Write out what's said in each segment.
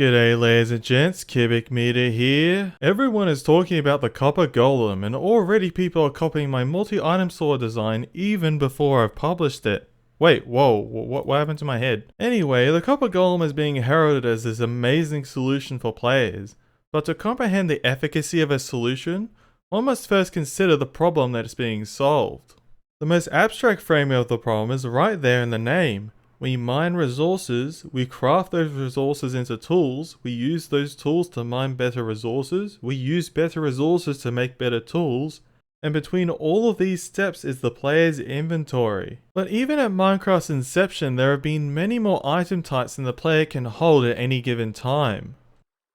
G'day ladies and gents, Cubic Meter here. Everyone is talking about the copper golem and already people are copying my multi-item sword design even before I've published it. Wait, whoa, what happened to my head? Anyway, the copper golem is being heralded as this amazing solution for players, but to comprehend the efficacy of a solution, one must first consider the problem that is being solved. The most abstract framing of the problem is right there in the name. We mine resources, we craft those resources into tools, we use those tools to mine better resources, we use better resources to make better tools, and between all of these steps is the player's inventory. But even at Minecraft's inception, there have been many more item types than the player can hold at any given time.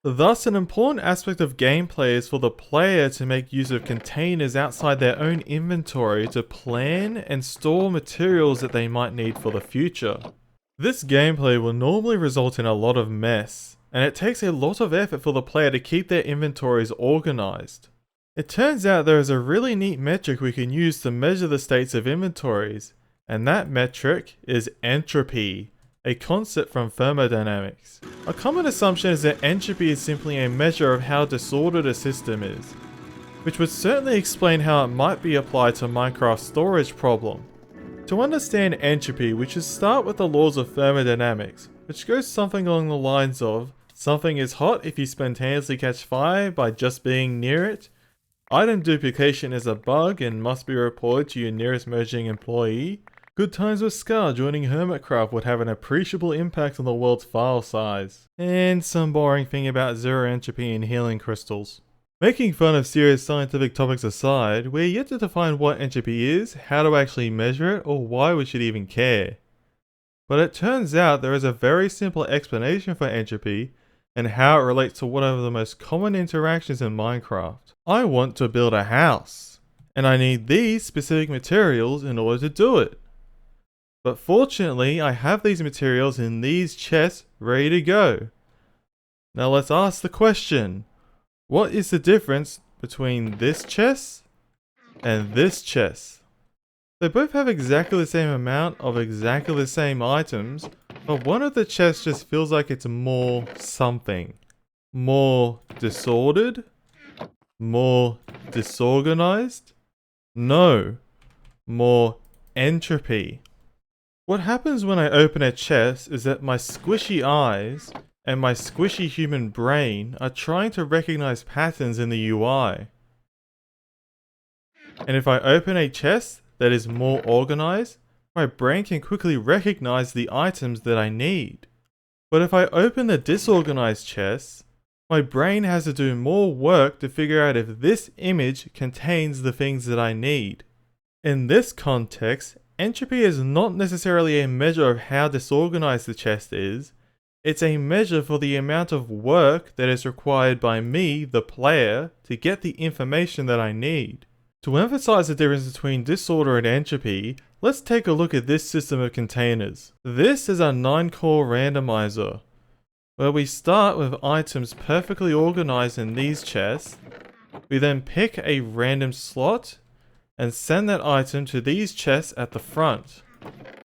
Thus, an important aspect of gameplay is for the player to make use of containers outside their own inventory to plan and store materials that they might need for the future. This gameplay will normally result in a lot of mess, and it takes a lot of effort for the player to keep their inventories organized. It turns out there is a really neat metric we can use to measure the states of inventories, and that metric is entropy, a concept from Thermodynamics. A common assumption is that entropy is simply a measure of how disordered a system is, which would certainly explain how it might be applied to Minecraft's storage problem. To understand entropy, we should start with the laws of thermodynamics, which goes something along the lines of something is hot if you spontaneously catch fire by just being near it. Item duplication is a bug and must be reported to your nearest Mojang employee. Good times with Scar joining Hermitcraft would have an appreciable impact on the world's file size. And some boring thing about zero entropy and healing crystals. Making fun of serious scientific topics aside, we're yet to define what entropy is, how to actually measure it, or why we should even care. But it turns out there is a very simple explanation for entropy and how it relates to one of the most common interactions in Minecraft. I want to build a house, and I need these specific materials in order to do it. But fortunately, I have these materials in these chests ready to go. Now let's ask the question, what is the difference between this chest and this chest? They both have exactly the same amount of exactly the same items, but one of the chests just feels like it's more something. More disordered? More disorganized? No, more entropy. What happens when I open a chest is that my squishy eyes and my squishy human brain are trying to recognize patterns in the UI. And if I open a chest that is more organized, my brain can quickly recognize the items that I need. But if I open the disorganized chest, my brain has to do more work to figure out if this image contains the things that I need. In this context, entropy is not necessarily a measure of how disorganized the chest is, it's a measure for the amount of work that is required by me, the player, to get the information that I need. To emphasize the difference between disorder and entropy, let's take a look at this system of containers. This is a 9-core randomizer, where we start with items perfectly organized in these chests. We then pick a random slot and send that item to these chests at the front.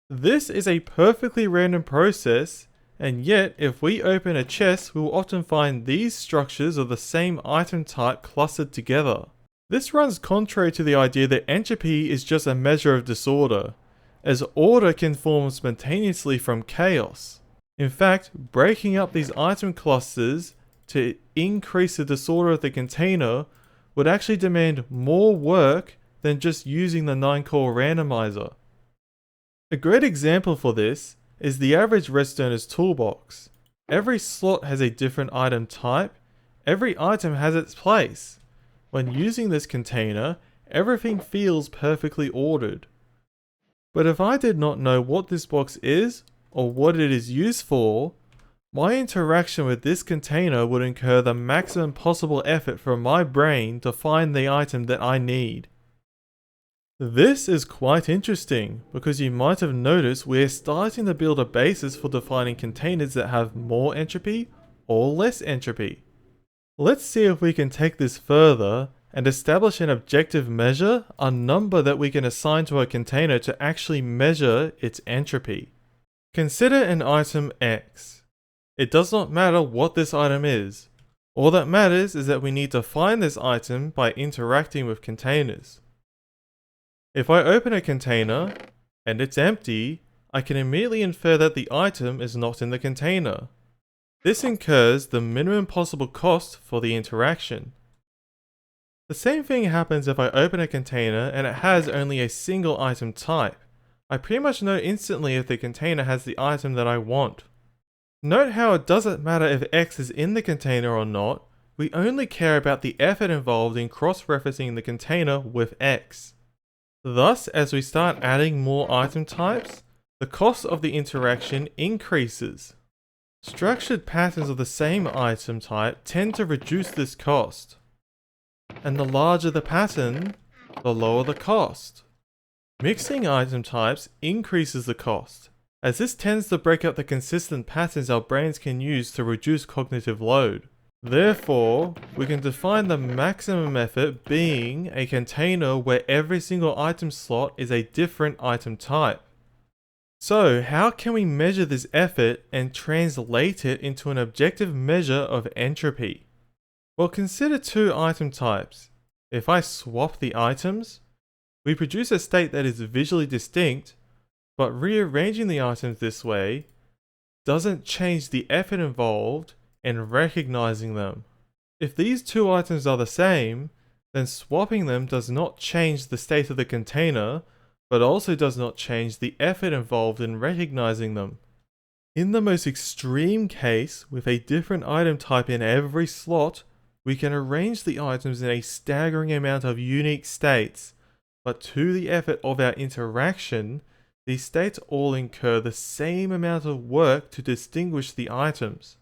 This is a perfectly random process, and yet if we open a chest, we will often find these structures of the same item type clustered together. This runs contrary to the idea that entropy is just a measure of disorder, as order can form spontaneously from chaos. In fact, breaking up these item clusters to increase the disorder of the container would actually demand more work than just using the 9-core randomizer. A great example for this is the average redstoner's toolbox. Every slot has a different item type, every item has its place. When using this container, everything feels perfectly ordered. But if I did not know what this box is, or what it is used for, my interaction with this container would incur the maximum possible effort from my brain to find the item that I need. This is quite interesting, because you might have noticed we're starting to build a basis for defining containers that have more entropy or less entropy. Let's see if we can take this further and establish an objective measure, a number that we can assign to a container to actually measure its entropy. Consider an item X. It does not matter what this item is. All that matters is that we need to find this item by interacting with containers. If I open a container and it's empty, I can immediately infer that the item is not in the container. This incurs the minimum possible cost for the interaction. The same thing happens if I open a container and it has only a single item type. I pretty much know instantly if the container has the item that I want. Note how it doesn't matter if X is in the container or not, we only care about the effort involved in cross-referencing the container with X. Thus, as we start adding more item types, the cost of the interaction increases. Structured patterns of the same item type tend to reduce this cost. And the larger the pattern, the lower the cost. Mixing item types increases the cost, as this tends to break up the consistent patterns our brains can use to reduce cognitive load. Therefore, we can define the maximum effort being a container where every single item slot is a different item type. So, how can we measure this effort and translate it into an objective measure of entropy? Well, consider two item types. If I swap the items, we produce a state that is visually distinct, but rearranging the items this way doesn't change the effort involved in recognizing them. If these two items are the same, then swapping them does not change the state of the container, but also does not change the effort involved in recognizing them. In the most extreme case, with a different item type in every slot, we can arrange the items in a staggering amount of unique states, but to the effort of our interaction, these states all incur the same amount of work to distinguish the items.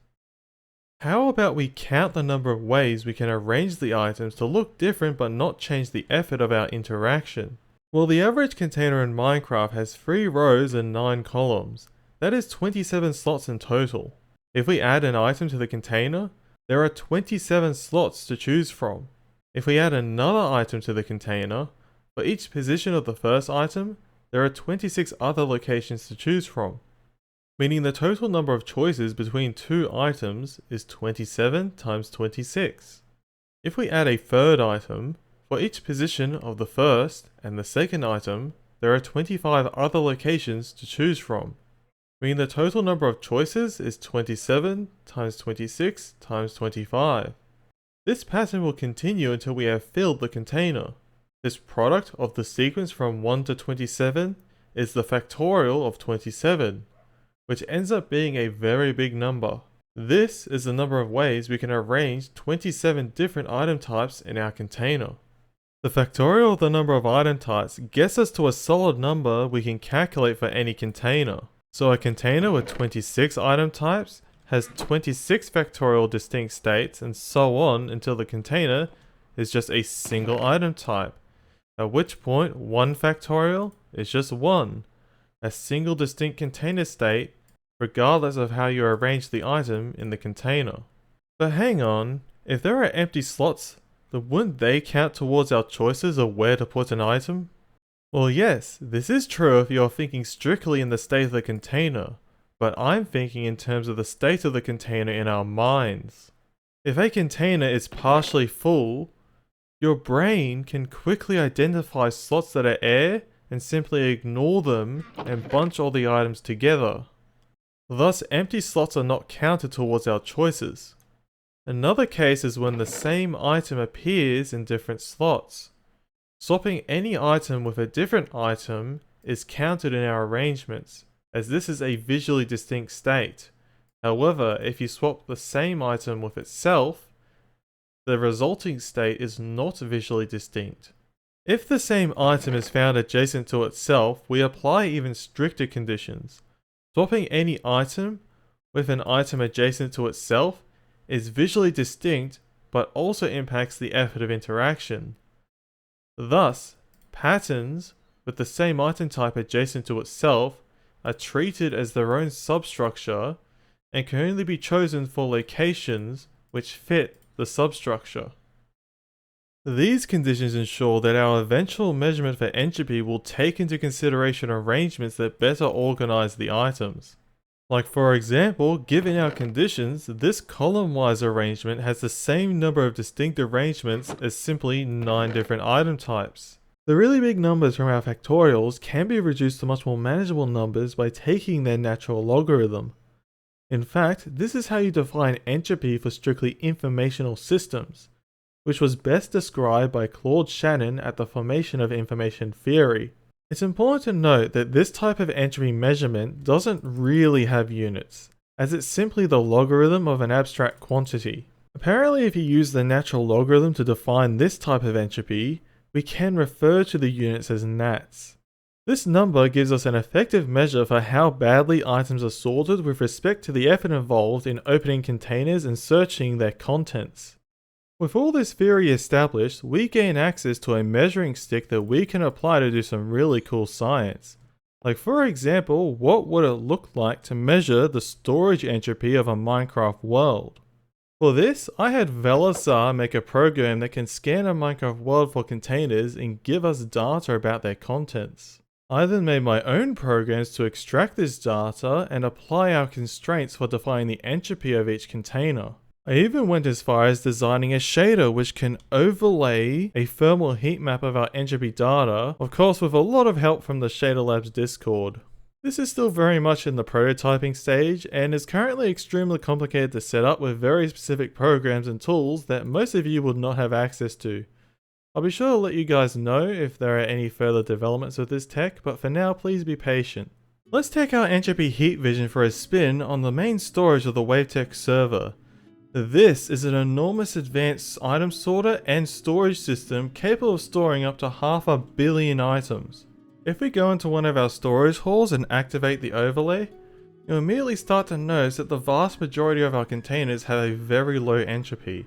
How about we count the number of ways we can arrange the items to look different but not change the effort of our interaction? Well, the average container in Minecraft has 3 rows and 9 columns. That is 27 slots in total. If we add an item to the container, there are 27 slots to choose from. If we add another item to the container, for each position of the first item, there are 26 other locations to choose from, meaning the total number of choices between two items is 27 times 26. If we add a third item, for each position of the first and the second item, there are 25 other locations to choose from, meaning the total number of choices is 27 times 26 times 25. This pattern will continue until we have filled the container. This product of the sequence from 1 to 27 is the factorial of 27, which ends up being a very big number. This is the number of ways we can arrange 27 different item types in our container. The factorial of the number of item types gets us to a solid number we can calculate for any container. So a container with 26 item types has 26 factorial distinct states and so on until the container is just a single item type, at which point 1 factorial is just 1, a single distinct container state regardless of how you arrange the item in the container. But hang on, if there are empty slots, then wouldn't they count towards our choices of where to put an item? Well yes, this is true if you're thinking strictly in the state of the container, but I'm thinking in terms of the state of the container in our minds. If a container is partially full, your brain can quickly identify slots that are air and simply ignore them and bunch all the items together. Thus, empty slots are not counted towards our choices. Another case is when the same item appears in different slots. Swapping any item with a different item is counted in our arrangements, as this is a visually distinct state. However, if you swap the same item with itself, the resulting state is not visually distinct. If the same item is found adjacent to itself, we apply even stricter conditions. Swapping any item with an item adjacent to itself is visually distinct but also impacts the effort of interaction. Thus, patterns with the same item type adjacent to itself are treated as their own substructure and can only be chosen for locations which fit the substructure. These conditions ensure that our eventual measurement for entropy will take into consideration arrangements that better organize the items. Like for example, given our conditions, this column-wise arrangement has the same number of distinct arrangements as simply 9 different item types. The really big numbers from our factorials can be reduced to much more manageable numbers by taking their natural logarithm. In fact, this is how you define entropy for strictly informational systems, which was best described by Claude Shannon at the formation of information theory. It's important to note that this type of entropy measurement doesn't really have units, as it's simply the logarithm of an abstract quantity. Apparently, if you use the natural logarithm to define this type of entropy, we can refer to the units as nats. This number gives us an effective measure for how badly items are sorted with respect to the effort involved in opening containers and searching their contents. With all this theory established, we gain access to a measuring stick that we can apply to do some really cool science. Like for example, what would it look like to measure the storage entropy of a Minecraft world? For this, I had Velasar make a program that can scan a Minecraft world for containers and give us data about their contents. I then made my own programs to extract this data and apply our constraints for defining the entropy of each container. I even went as far as designing a shader which can overlay a thermal heat map of our entropy data, of course with a lot of help from the Shader Labs Discord. This is still very much in the prototyping stage and is currently extremely complicated to set up with very specific programs and tools that most of you would not have access to. I'll be sure to let you guys know if there are any further developments with this tech, but for now please be patient. Let's take our entropy heat vision for a spin on the main storage of the Wavetech server. This is an enormous advanced item sorter and storage system capable of storing up to 500 million items. If we go into one of our storage halls and activate the overlay, you'll immediately start to notice that the vast majority of our containers have a very low entropy.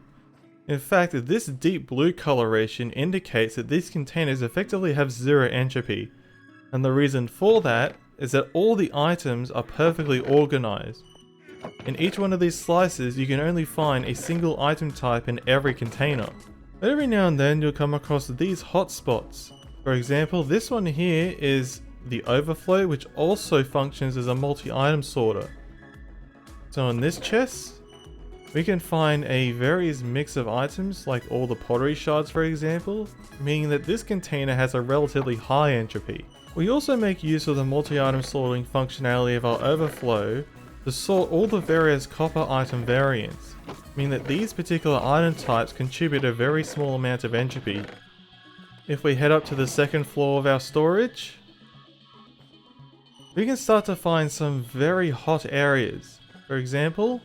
In fact, this deep blue coloration indicates that these containers effectively have 0 entropy, and the reason for that is that all the items are perfectly organized. In each one of these slices, you can only find a single item type in every container. But every now and then you'll come across these hotspots. For example, this one here is the overflow, which also functions as a multi-item sorter. So in this chest, we can find a various mix of items, like all the pottery shards for example, meaning that this container has a relatively high entropy. We also make use of the multi-item sorting functionality of our overflow to sort all the various copper item variants, meaning that these particular item types contribute a very small amount of entropy. If we head up to the second floor of our storage, we can start to find some very hot areas. For example,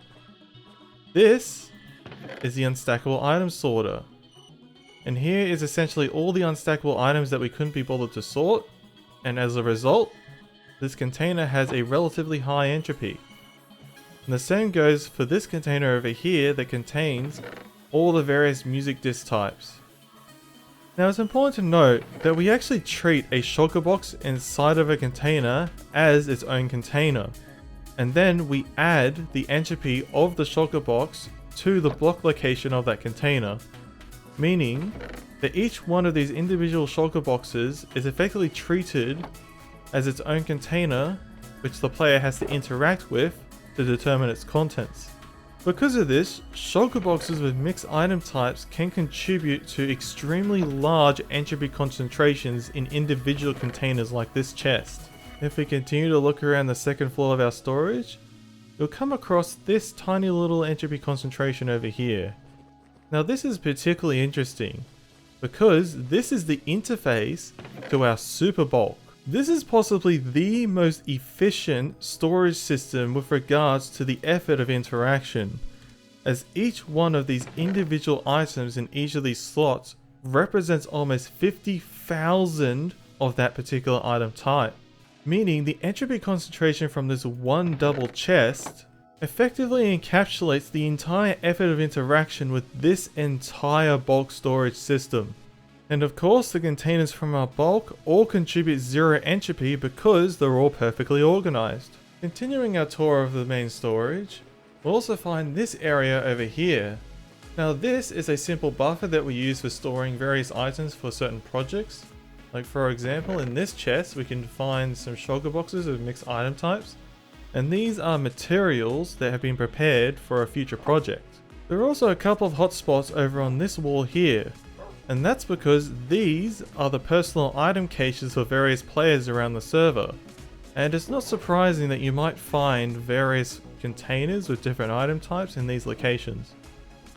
this is the unstackable item sorter. And here is essentially all the unstackable items that we couldn't be bothered to sort, and as a result, this container has a relatively high entropy. And the same goes for this container over here that contains all the various music disc types. Now it's important to note that we actually treat a shulker box inside of a container as its own container. And then we add the entropy of the shulker box to the block location of that container. Meaning that each one of these individual shulker boxes is effectively treated as its own container, which the player has to interact with to determine its contents. Because of this, shulker boxes with mixed item types can contribute to extremely large entropy concentrations in individual containers like this chest. If we continue to look around the second floor of our storage, you'll come across this tiny little entropy concentration over here. Now this is particularly interesting because this is the interface to our super bulk. This is possibly the most efficient storage system with regards to the effort of interaction, as each one of these individual items in each of these slots represents almost 50,000 of that particular item type. Meaning the entropy concentration from this one double chest effectively encapsulates the entire effort of interaction with this entire bulk storage system. And of course the containers from our bulk all contribute 0 entropy because they're all perfectly organized. Continuing our tour of the main storage, we'll also find this area over here. Now this is a simple buffer that we use for storing various items for certain projects. Like for example in this chest we can find some shulker boxes of mixed item types. and these are materials that have been prepared for a future project. There are also a couple of hotspots over on this wall here, and that's because these are the personal item caches for various players around the server. And it's not surprising that you might find various containers with different item types in these locations.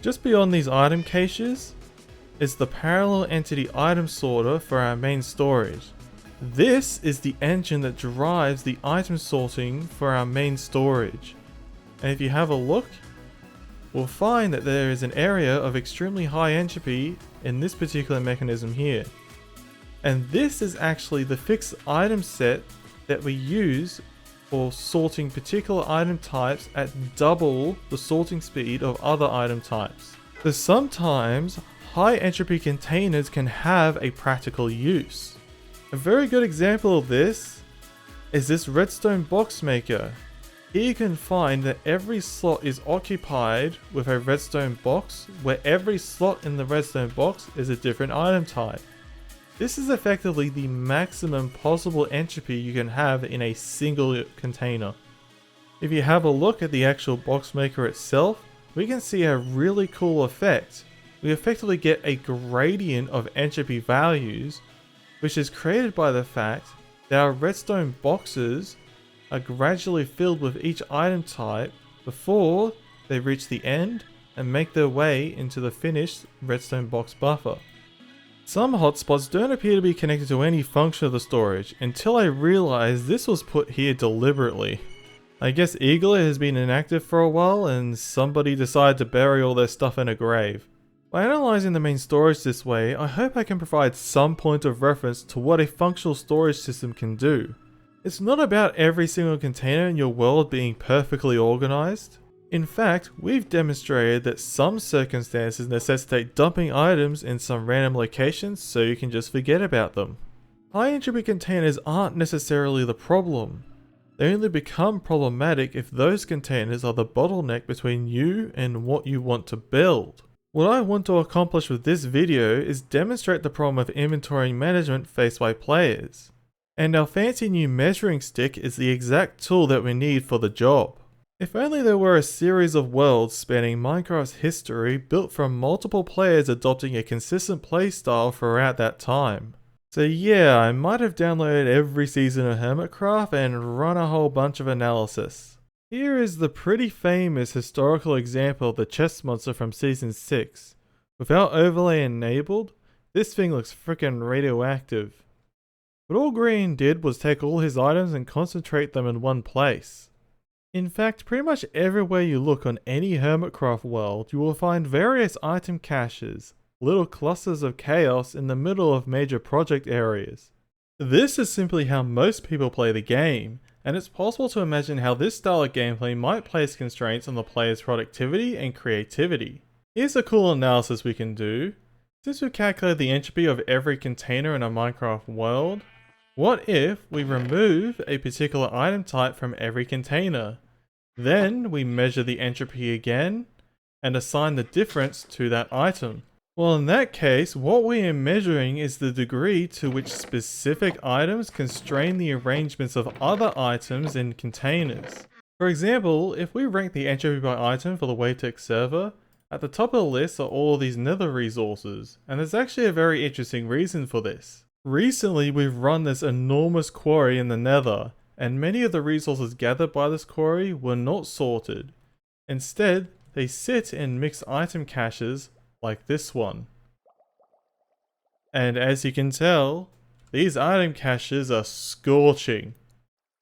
Just beyond these item caches is the parallel entity item sorter for our main storage. This is the engine that drives the item sorting for our main storage. And if you have a look, we'll find that there is an area of extremely high entropy in this particular mechanism here. And this is actually the fixed item set that we use for sorting particular item types at double the sorting speed of other item types. So sometimes high entropy containers can have a practical use. A very good example of this is this redstone box maker. Here you can find that every slot is occupied with a redstone box, where every slot in the redstone box is a different item type. This is effectively the maximum possible entropy you can have in a single container. If you have a look at the actual box maker itself, we can see a really cool effect. We effectively get a gradient of entropy values, which is created by the fact that our redstone boxes are gradually filled with each item type before they reach the end and make their way into the finished redstone box buffer. Some hotspots don't appear to be connected to any function of the storage until I realized this was put here deliberately. I guess Eagler has been inactive for a while and somebody decided to bury all their stuff in a grave. By analysing the main storage this way, I hope I can provide some point of reference to what a functional storage system can do. It's not about every single container in your world being perfectly organised. In fact, we've demonstrated that some circumstances necessitate dumping items in some random locations so you can just forget about them. High entropy containers aren't necessarily the problem. They only become problematic if those containers are the bottleneck between you and what you want to build. What I want to accomplish with this video is demonstrate the problem of inventory management faced by players. And our fancy new measuring stick is the exact tool that we need for the job. If only there were a series of worlds spanning Minecraft's history built from multiple players adopting a consistent playstyle throughout that time. So yeah, I might have downloaded every season of Hermitcraft and run a whole bunch of analysis. Here is the pretty famous historical example of the chest monster from season 6. Without overlay enabled, this thing looks frickin' radioactive. What all Green did was take all his items and concentrate them in one place. In fact, pretty much everywhere you look on any Hermitcraft world, you will find various item caches, little clusters of chaos in the middle of major project areas. This is simply how most people play the game, and it's possible to imagine how this style of gameplay might place constraints on the player's productivity and creativity. Here's a cool analysis we can do. Since we've calculated the entropy of every container in a Minecraft world, what if we remove a particular item type from every container? Then we measure the entropy again and assign the difference to that item. Well, in that case, what we are measuring is the degree to which specific items constrain the arrangements of other items in containers. For example, if we rank the entropy by item for the Wavetech server, at the top of the list are all of these nether resources, and there's actually a very interesting reason for this. Recently, we've run this enormous quarry in the nether, and many of the resources gathered by this quarry were not sorted. Instead, they sit in mixed item caches like this one. And as you can tell, these item caches are scorching.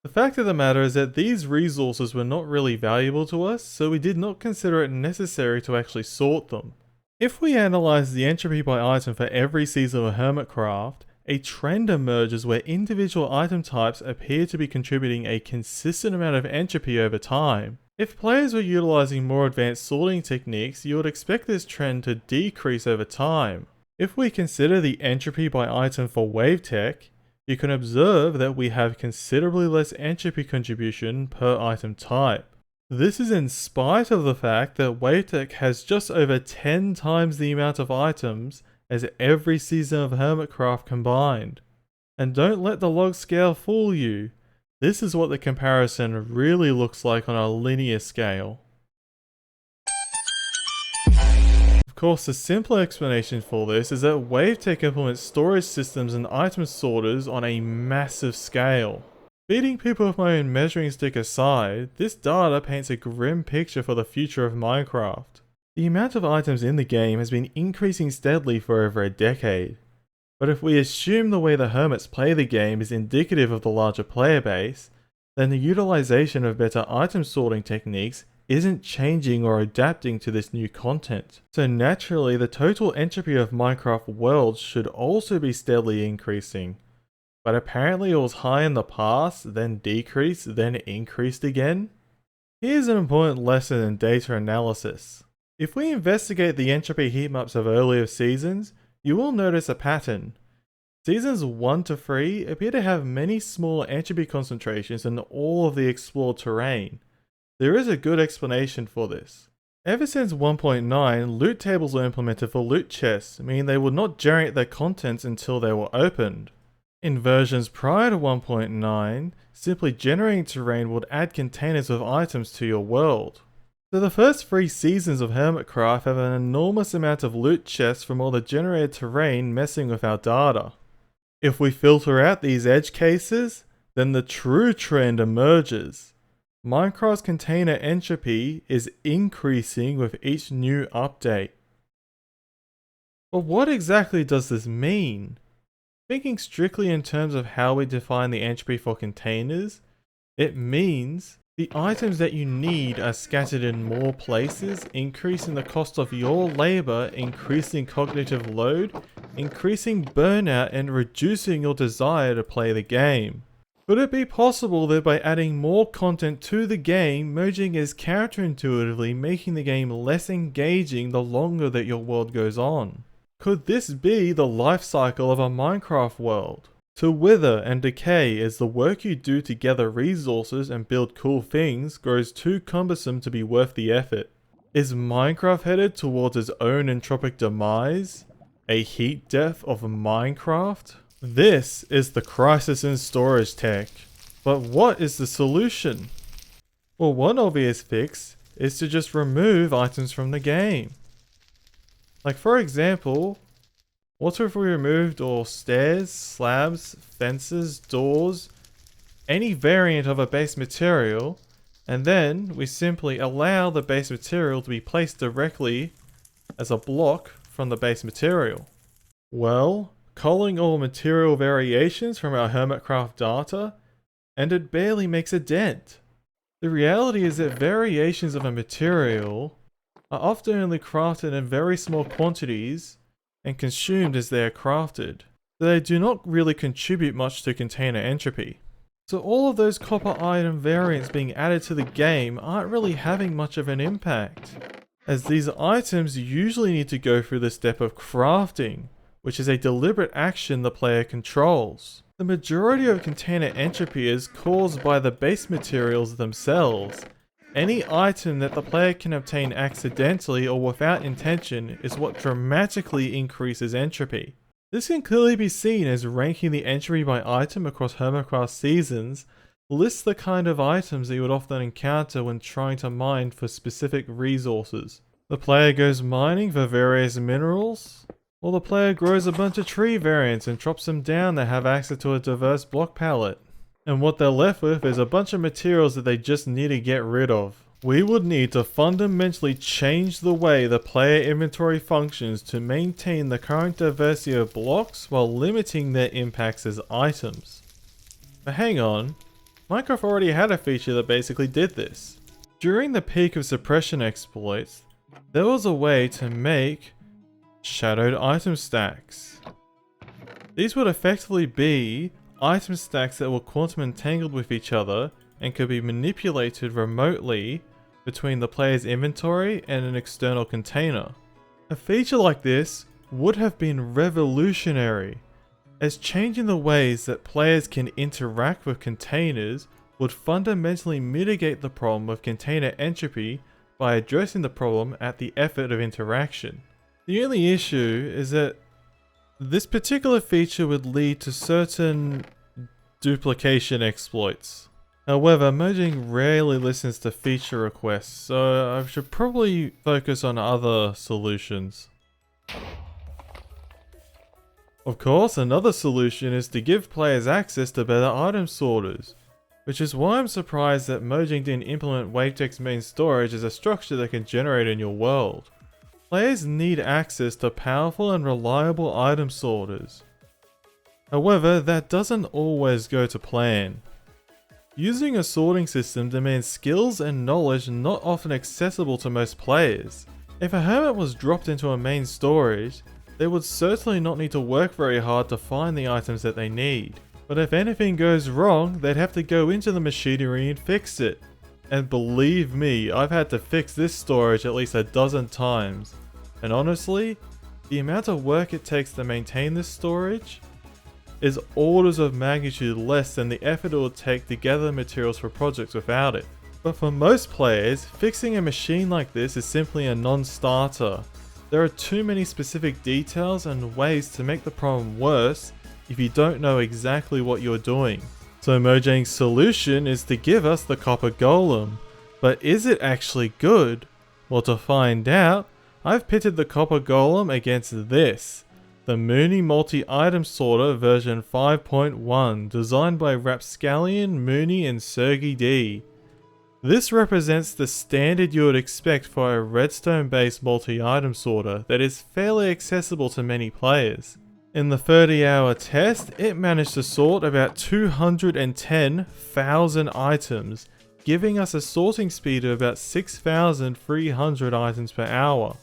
The fact of the matter is that these resources were not really valuable to us, so we did not consider it necessary to actually sort them. If we analyze the entropy by item for every season of Hermitcraft, a trend emerges where individual item types appear to be contributing a consistent amount of entropy over time. If players were utilizing more advanced sorting techniques, you would expect this trend to decrease over time. If we consider the entropy by item for Wavetech, you can observe that we have considerably less entropy contribution per item type. This is in spite of the fact that Wavetech has just over 10 times the amount of items as every season of Hermitcraft combined. And don't let the log scale fool you. This is what the comparison really looks like on a linear scale. Of course, the simpler explanation for this is that Wavetech implements storage systems and item sorters on a massive scale. Beating people with my own measuring stick aside, this data paints a grim picture for the future of Minecraft. The amount of items in the game has been increasing steadily for over a decade. But if we assume the way the hermits play the game is indicative of the larger player base, then the utilization of better item sorting techniques isn't changing or adapting to this new content. So naturally, the total entropy of Minecraft worlds should also be steadily increasing. But apparently it was high in the past, then decreased, then increased again. Here's an important lesson in data analysis. If we investigate the entropy heatmaps of earlier seasons, you will notice a pattern. Seasons 1 to 3 appear to have many small entropy concentrations in all of the explored terrain. There is a good explanation for this. Ever since 1.9, loot tables were implemented for loot chests, meaning they would not generate their contents until they were opened. In versions prior to 1.9, simply generating terrain would add containers with items to your world. So the first 3 seasons of Hermitcraft have an enormous amount of loot chests from all the generated terrain messing with our data. If we filter out these edge cases, then the true trend emerges. Minecraft's container entropy is increasing with each new update. But what exactly does this mean? Thinking strictly in terms of how we define the entropy for containers, it means the items that you need are scattered in more places, increasing the cost of your labor, increasing cognitive load, increasing burnout, and reducing your desire to play the game. Could it be possible that by adding more content to the game, Mojang is counterintuitively making the game less engaging the longer that your world goes on? Could this be the life cycle of a Minecraft world? To wither and decay as the work you do to gather resources and build cool things grows too cumbersome to be worth the effort. Is Minecraft headed towards its own entropic demise? A heat death of Minecraft? This is the crisis in storage tech. But what is the solution? Well, one obvious fix is to just remove items from the game. Like for example, what if we removed all stairs, slabs, fences, doors, any variant of a base material, and then we simply allow the base material to be placed directly as a block from the base material? Well, culling all material variations from our Hermitcraft data, and it barely makes a dent. The reality is that variations of a material are often only crafted in very small quantities and consumed as they are crafted, so they do not really contribute much to container entropy. So all of those copper item variants being added to the game aren't really having much of an impact, as these items usually need to go through the step of crafting, which is a deliberate action the player controls. The majority of container entropy is caused by the base materials themselves. Any item that the player can obtain accidentally or without intention is what dramatically increases entropy. This can clearly be seen as ranking the entropy by item across Hermitcraft seasons lists the kind of items that you would often encounter when trying to mine for specific resources. The player goes mining for various minerals, or the player grows a bunch of tree variants and chops them down that have access to a diverse block palette. And what they're left with is a bunch of materials that they just need to get rid of. We would need to fundamentally change the way the player inventory functions to maintain the current diversity of blocks while limiting their impacts as items. But hang on, Minecraft already had a feature that basically did this. During the peak of suppression exploits, there was a way to make shadowed item stacks. These would effectively be item stacks that were quantum entangled with each other and could be manipulated remotely between the player's inventory and an external container. A feature like this would have been revolutionary, as changing the ways that players can interact with containers would fundamentally mitigate the problem of container entropy by addressing the problem at the effort of interaction. The only issue is that this particular feature would lead to certain duplication exploits. However, Mojang rarely listens to feature requests, so I should probably focus on other solutions. Of course, another solution is to give players access to better item sorters, which is why I'm surprised that Mojang didn't implement Wavetek's main storage as a structure that can generate in your world. Players need access to powerful and reliable item sorters. However, that doesn't always go to plan. Using a sorting system demands skills and knowledge not often accessible to most players. If a hermit was dropped into a main storage, they would certainly not need to work very hard to find the items that they need. But if anything goes wrong, they'd have to go into the machinery and fix it. And believe me, I've had to fix this storage at least a dozen times. And honestly, the amount of work it takes to maintain this storage is orders of magnitude less than the effort it would take to gather materials for projects without it. But for most players, fixing a machine like this is simply a non-starter. There are too many specific details and ways to make the problem worse if you don't know exactly what you're doing. So Mojang's solution is to give us the copper golem. But is it actually good? Well, to find out, I've pitted the copper golem against this. The Mooney Multi-Item Sorter version 5.1, designed by Rapscallion, Mooney and Sergey D. This represents the standard you would expect for a redstone-based multi-item sorter that is fairly accessible to many players. In the 30-hour test, it managed to sort about 210,000 items, giving us a sorting speed of about 6,300 items per hour.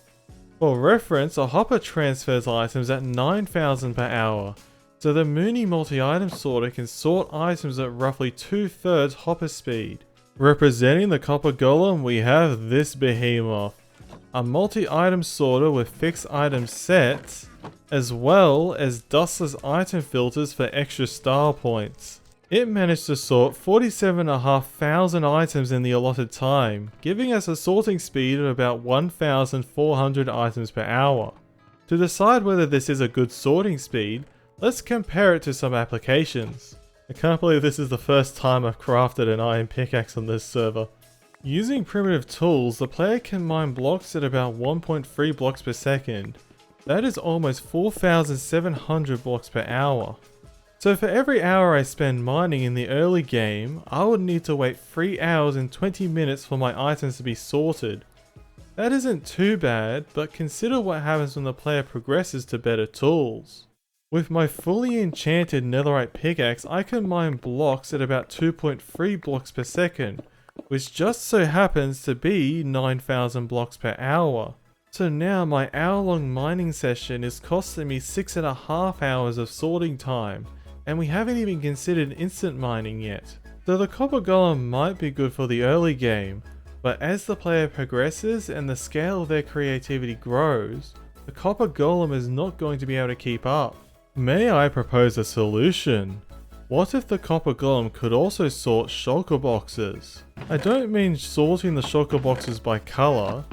For reference, a hopper transfers items at 9,000 per hour, so the Mooney multi-item sorter can sort items at roughly 2/3 hopper speed. Representing the copper golem, we have this behemoth, a multi-item sorter with fixed item sets, as well as dustless item filters for extra style points. It managed to sort 47,500 items in the allotted time, giving us a sorting speed of about 1,400 items per hour. To decide whether this is a good sorting speed, let's compare it to some applications. I can't believe this is the first time I've crafted an iron pickaxe on this server. Using primitive tools, the player can mine blocks at about 1.3 blocks per second. That is almost 4,700 blocks per hour. So for every hour I spend mining in the early game, I would need to wait 3 hours and 20 minutes for my items to be sorted. That isn't too bad, but consider what happens when the player progresses to better tools. With my fully enchanted netherite pickaxe, I can mine blocks at about 2.3 blocks per second, which just so happens to be 9,000 blocks per hour. So now my hour-long mining session is costing me 6.5 hours of sorting time, and we haven't even considered instant mining yet. So the copper golem might be good for the early game, but as the player progresses and the scale of their creativity grows, the copper golem is not going to be able to keep up. May I propose a solution? What if the copper golem could also sort shulker boxes? I don't mean sorting the shulker boxes by colour.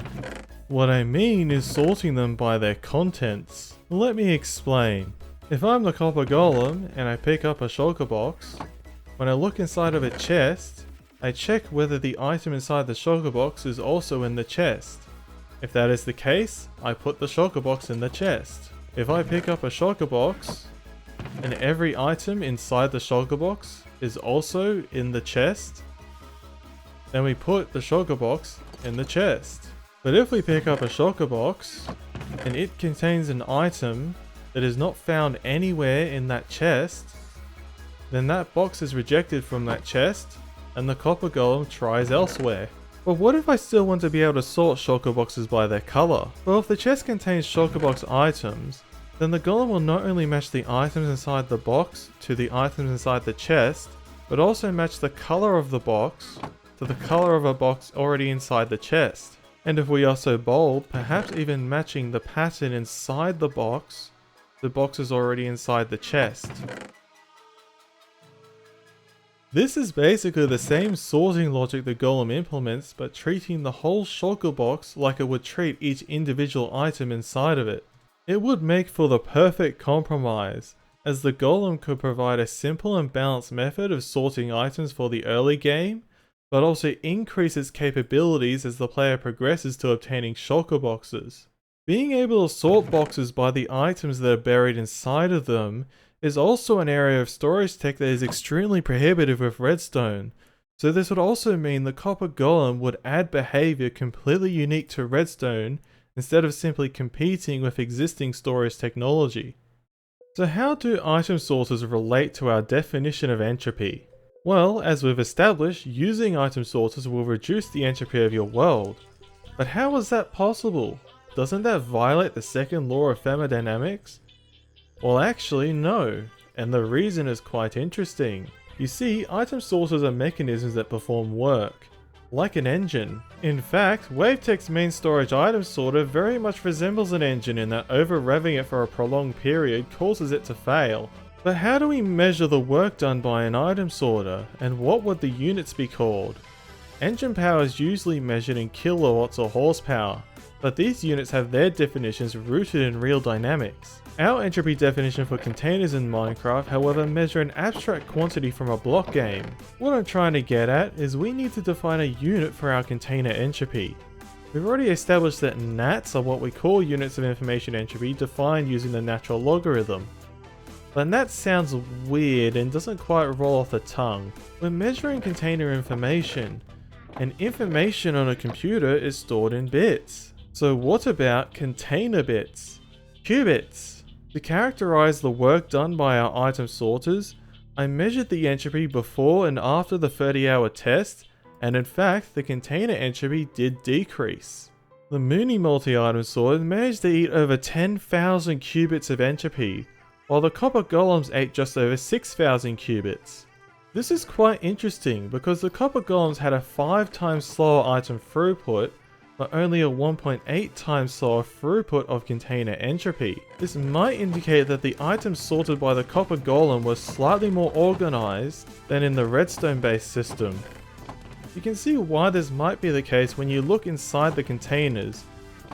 What I mean is sorting them by their contents. Let me explain. If I'm the copper golem and I pick up a shulker box, when I look inside of a chest, I check whether the item inside the shulker box is also in the chest. If that is the case, I put the shulker box in the chest. If I pick up a shulker box and every item inside the shulker box is also in the chest, then we put the shulker box in the chest. But if we pick up a shulker box and it contains an item that is not found anywhere in that chest, then that box is rejected from that chest and the copper golem tries elsewhere. But what if I still want to be able to sort shulker boxes by their colour? Well, if the chest contains shulker box items, then the golem will not only match the items inside the box to the items inside the chest, but also match the colour of the box to the colour of a box already inside the chest. And if we are so bold, perhaps even matching the pattern inside the box is already inside the chest. This is basically the same sorting logic the golem implements, but treating the whole shulker box like it would treat each individual item inside of it. It would make for the perfect compromise, as the golem could provide a simple and balanced method of sorting items for the early game, but also increase its capabilities as the player progresses to obtaining shulker boxes. Being able to sort boxes by the items that are buried inside of them is also an area of storage tech that is extremely prohibitive with redstone, so this would also mean the copper golem would add behavior completely unique to redstone instead of simply competing with existing storage technology. So how do item sorters relate to our definition of entropy? Well, as we've established, using item sorters will reduce the entropy of your world. But how is that possible? Doesn't that violate the second law of thermodynamics? Well, actually, no. And the reason is quite interesting. You see, item sorters are mechanisms that perform work, like an engine. In fact, Wavetech's main storage item sorter very much resembles an engine in that over-revving it for a prolonged period causes it to fail. But how do we measure the work done by an item sorter, and what would the units be called? Engine power is usually measured in kilowatts or horsepower, but these units have their definitions rooted in real dynamics. Our entropy definition for containers in Minecraft, however, measure an abstract quantity from a block game. What I'm trying to get at is we need to define a unit for our container entropy. We've already established that nats are what we call units of information entropy defined using the natural logarithm. But nat sounds weird and doesn't quite roll off the tongue. We're measuring container information, and information on a computer is stored in bits. So what about container bits? Qubits! To characterize the work done by our item sorters, I measured the entropy before and after the 30-hour test, and in fact the container entropy did decrease. The Mooney multi-item sorter managed to eat over 10,000 qubits of entropy, while the copper golems ate just over 6,000 qubits. This is quite interesting because the copper golems had a 5 times slower item throughput, but only a 1.8 times slower throughput of container entropy. This might indicate that the items sorted by the copper golem were slightly more organized than in the redstone based system. You can see why this might be the case when you look inside the containers.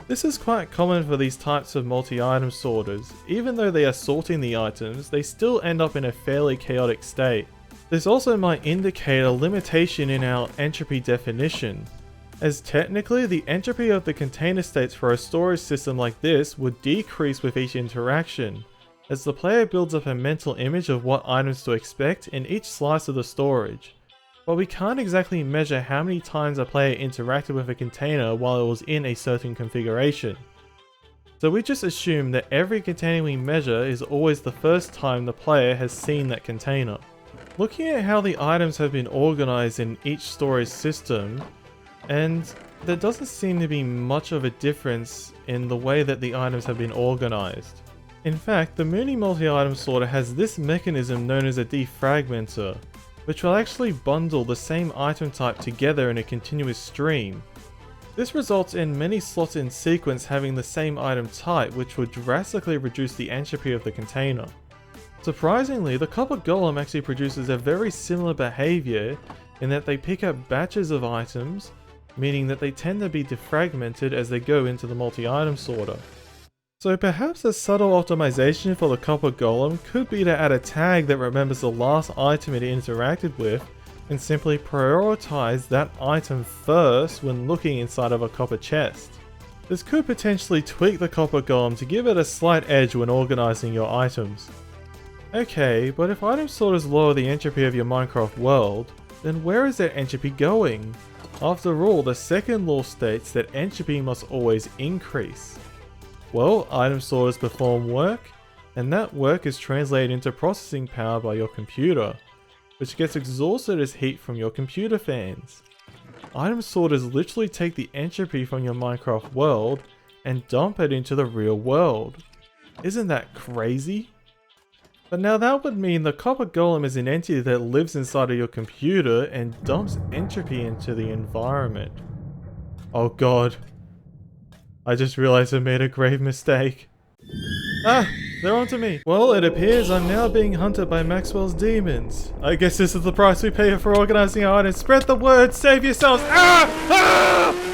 This is quite common for these types of multi-item sorters. Even though they are sorting the items, they still end up in a fairly chaotic state. This also might indicate a limitation in our entropy definition, as technically the entropy of the container states for a storage system like this would decrease with each interaction, as the player builds up a mental image of what items to expect in each slice of the storage. But we can't exactly measure how many times a player interacted with a container while it was in a certain configuration. So we just assume that every container we measure is always the first time the player has seen that container. Looking at how the items have been organized in each storage system, and there doesn't seem to be much of a difference in the way that the items have been organized. In fact, the Mooney multi-item sorter has this mechanism known as a defragmenter, which will actually bundle the same item type together in a continuous stream. This results in many slots in sequence having the same item type, which would drastically reduce the entropy of the container. Surprisingly, the copper golem actually produces a very similar behavior in that they pick up batches of items, meaning that they tend to be defragmented as they go into the multi-item sorter. So perhaps a subtle optimization for the copper golem could be to add a tag that remembers the last item it interacted with and simply prioritize that item first when looking inside of a copper chest. This could potentially tweak the copper golem to give it a slight edge when organizing your items. Okay, but if item sorters lower the entropy of your Minecraft world, then where is that entropy going? After all, the second law states that entropy must always increase. Well, item sorters perform work, and that work is translated into processing power by your computer, which gets exhausted as heat from your computer fans. Item sorters literally take the entropy from your Minecraft world and dump it into the real world. Isn't that crazy? But now that would mean the copper golem is an entity that lives inside of your computer and dumps entropy into the environment. Oh god. I just realized I made a grave mistake. Ah! They're onto me! Well, it appears I'm now being hunted by Maxwell's demons. I guess this is the price we pay for organizing our items. Spread the word! Save yourselves! Ah! Ah!